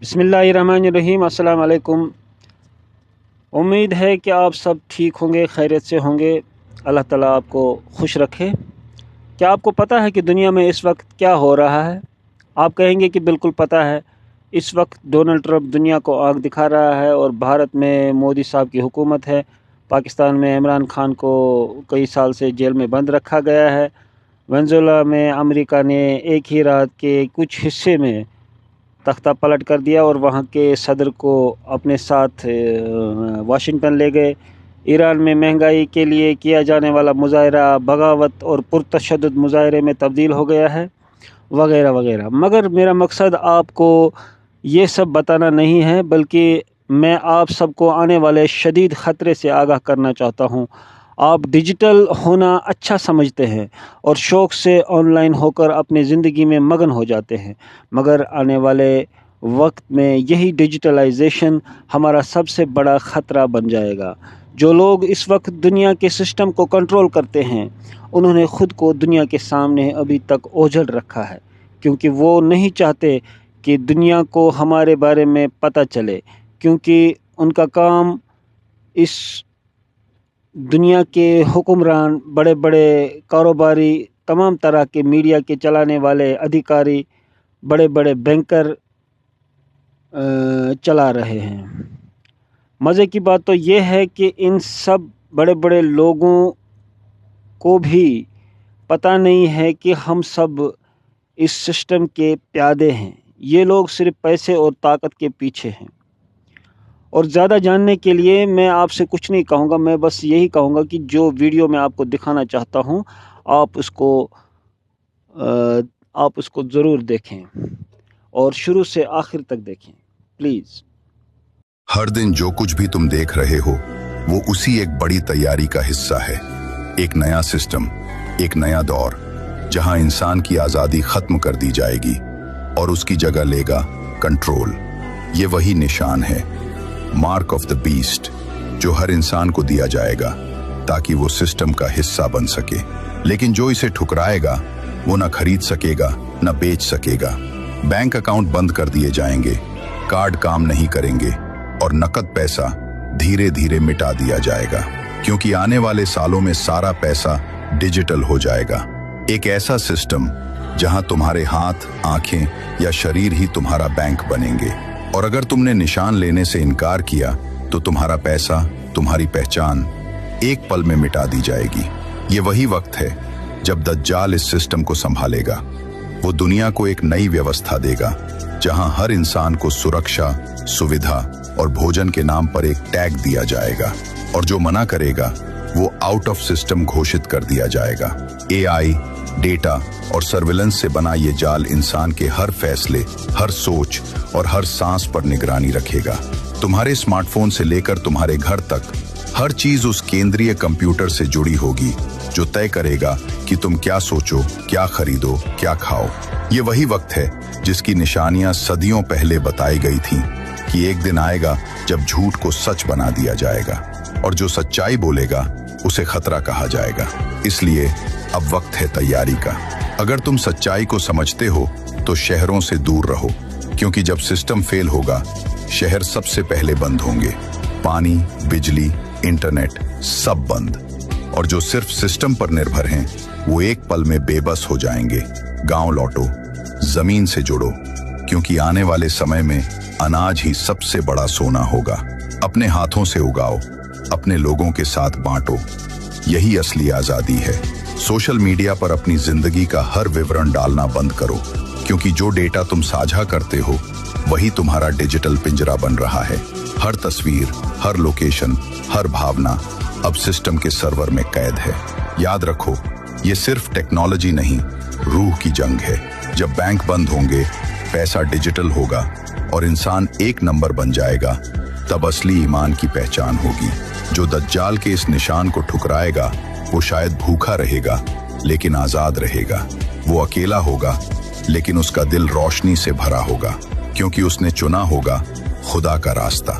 बिस्मिल्लाहिर्रहमानिर्रहीम। अस्सलाम वालेकुम। उम्मीद है कि आप सब ठीक होंगे, खैरियत से होंगे। अल्लाह ताला आपको खुश रखे। क्या आपको पता है कि दुनिया में इस वक्त क्या हो रहा है? आप कहेंगे कि बिल्कुल पता है। इस वक्त डोनाल्ड ट्रंप दुनिया को आग दिखा रहा है और भारत में मोदी साहब की हुकूमत है। पाकिस्तान में इमरान खान को कई साल से जेल में बंद रखा गया है। वेनेज़ुएला में अमेरिका ने एक ही रात के कुछ हिस्से में तख्ता पलट कर दिया और वहाँ के सदर को अपने साथ वाशिंगटन ले गए। ईरान में महंगाई के लिए किया जाने वाला मुजाहरा बगावत और पुरतशद्दुद मुजाहरे में तब्दील हो गया है, वगैरह वगैरह। मगर मेरा मकसद आपको ये सब बताना नहीं है, बल्कि मैं आप सबको आने वाले शदीद ख़तरे से आगाह करना चाहता हूँ। आप डिजिटल होना अच्छा समझते हैं और शौक़ से ऑनलाइन होकर अपनी ज़िंदगी में मगन हो जाते हैं, मगर आने वाले वक्त में यही डिजिटलाइजेशन हमारा सबसे बड़ा ख़तरा बन जाएगा। जो लोग इस वक्त दुनिया के सिस्टम को कंट्रोल करते हैं, उन्होंने ख़ुद को दुनिया के सामने अभी तक ओझल रखा है, क्योंकि वो नहीं चाहते कि दुनिया को हमारे बारे में पता चले, क्योंकि उनका काम इस दुनिया के हुक्मरान, बड़े बड़े कारोबारी, तमाम तरह के मीडिया के चलाने वाले अधिकारी, बड़े बड़े बैंकर चला रहे हैं। मज़े की बात तो ये है कि इन सब बड़े बड़े लोगों को भी पता नहीं है कि हम सब इस सिस्टम के प्यादे हैं। ये लोग सिर्फ पैसे और ताकत के पीछे हैं। और ज़्यादा जानने के लिए मैं आपसे कुछ नहीं कहूँगा, मैं बस यही कहूँगा कि जो वीडियो मैं आपको दिखाना चाहता हूँ, आप उसको ज़रूर देखें और शुरू से आखिर तक देखें, प्लीज़। हर दिन जो कुछ भी तुम देख रहे हो वो उसी एक बड़ी तैयारी का हिस्सा है। एक नया सिस्टम, एक नया दौर, जहां इंसान की आज़ादी खत्म कर दी जाएगी और उसकी जगह लेगा कंट्रोल। ये वही निशान है, मार्क ऑफ द बीस्ट, जो हर इंसान को दिया जाएगा ताकि वो सिस्टम का हिस्सा बन सके। लेकिन जो इसे ठुकराएगा वो ना खरीद सकेगा, ना बेच सकेगा। बैंक अकाउंट बंद कर दिए जाएंगे, कार्ड काम नहीं करेंगे और नकद पैसा धीरे धीरे मिटा दिया जाएगा, क्योंकि आने वाले सालों में सारा पैसा डिजिटल हो जाएगा। एक ऐसा सिस्टम जहां तुम्हारे हाथ, आंखें या शरीर ही तुम्हारा बैंक बनेंगे, और अगर तुमने निशान लेने से इनकार किया तो तुम्हारा पैसा, तुम्हारी पहचान एक पल में मिटा दी जाएगी। ये वही वक्त है जब दज्जाल इस सिस्टम को संभालेगा। वो दुनिया को एक नई व्यवस्था देगा जहां हर इंसान को सुरक्षा, सुविधा और भोजन के नाम पर एक टैग दिया जाएगा, और जो मना करेगा वो आउट ऑफ सिस्टम घोषित कर दिया जाएगा। एआई, डेटा और सर्विलेंस से बना ये जाल इंसान के हर फैसले, हर सोच और हर सांस पर निगरानी रखेगा। तुम्हारे स्मार्टफोन से लेकर तुम्हारे घर तक हर चीज उस केंद्रीय कंप्यूटर से जुड़ी होगी, जो तय करेगा कि तुम क्या सोचो, क्या खरीदो, क्या खाओ। ये वही वक्त है जिसकी निशानियां सदियों पहले बताई गई थीं कि एक दिन आएगा जब झूठ को सच बना दिया जाएगा और जो सच्चाई बोलेगा उसे खतरा कहा जाएगा। इसलिए अब वक्त है तैयारी का। अगर तुम सच्चाई को समझते हो तो शहरों से दूर रहो, क्योंकि जब सिस्टम फेल होगा शहर सबसे पहले बंद होंगे। पानी, बिजली, इंटरनेट सब बंद, और जो सिर्फ सिस्टम पर निर्भर हैं वो एक पल में बेबस हो जाएंगे। गांव लौटो, जमीन से जुड़ो, क्योंकि आने वाले समय में अनाज ही सबसे बड़ा सोना होगा। अपने हाथों से उगाओ, अपने लोगों के साथ बांटो, यही असली आजादी है। सोशल मीडिया पर अपनी जिंदगी का हर विवरण डालना बंद करो, क्योंकि जो डेटा तुम साझा करते हो वही तुम्हारा डिजिटल पिंजरा बन रहा है। हर तस्वीर, हर लोकेशन, हर भावना अब सिस्टम के सर्वर में कैद है। याद रखो, ये सिर्फ टेक्नोलॉजी नहीं, रूह की जंग है। जब बैंक बंद होंगे, पैसा डिजिटल होगा और इंसान एक नंबर बन जाएगा, तब असली ईमान की पहचान होगी। जो दज्जाल के इस निशान को ठुकराएगा वो शायद भूखा रहेगा लेकिन आजाद रहेगा। वो अकेला होगा लेकिन उसका दिल रोशनी से भरा होगा, क्योंकि उसने चुना होगा खुदा का रास्ता,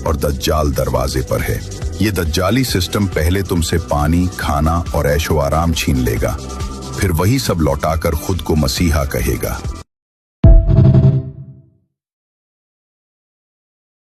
और दज्जाल दरवाजे पर है। ये दज्जाली सिस्टम पहले तुमसे पानी, खाना और ऐशो आराम छीन लेगा, फिर वही सब लौटाकर खुद को मसीहा कहेगा।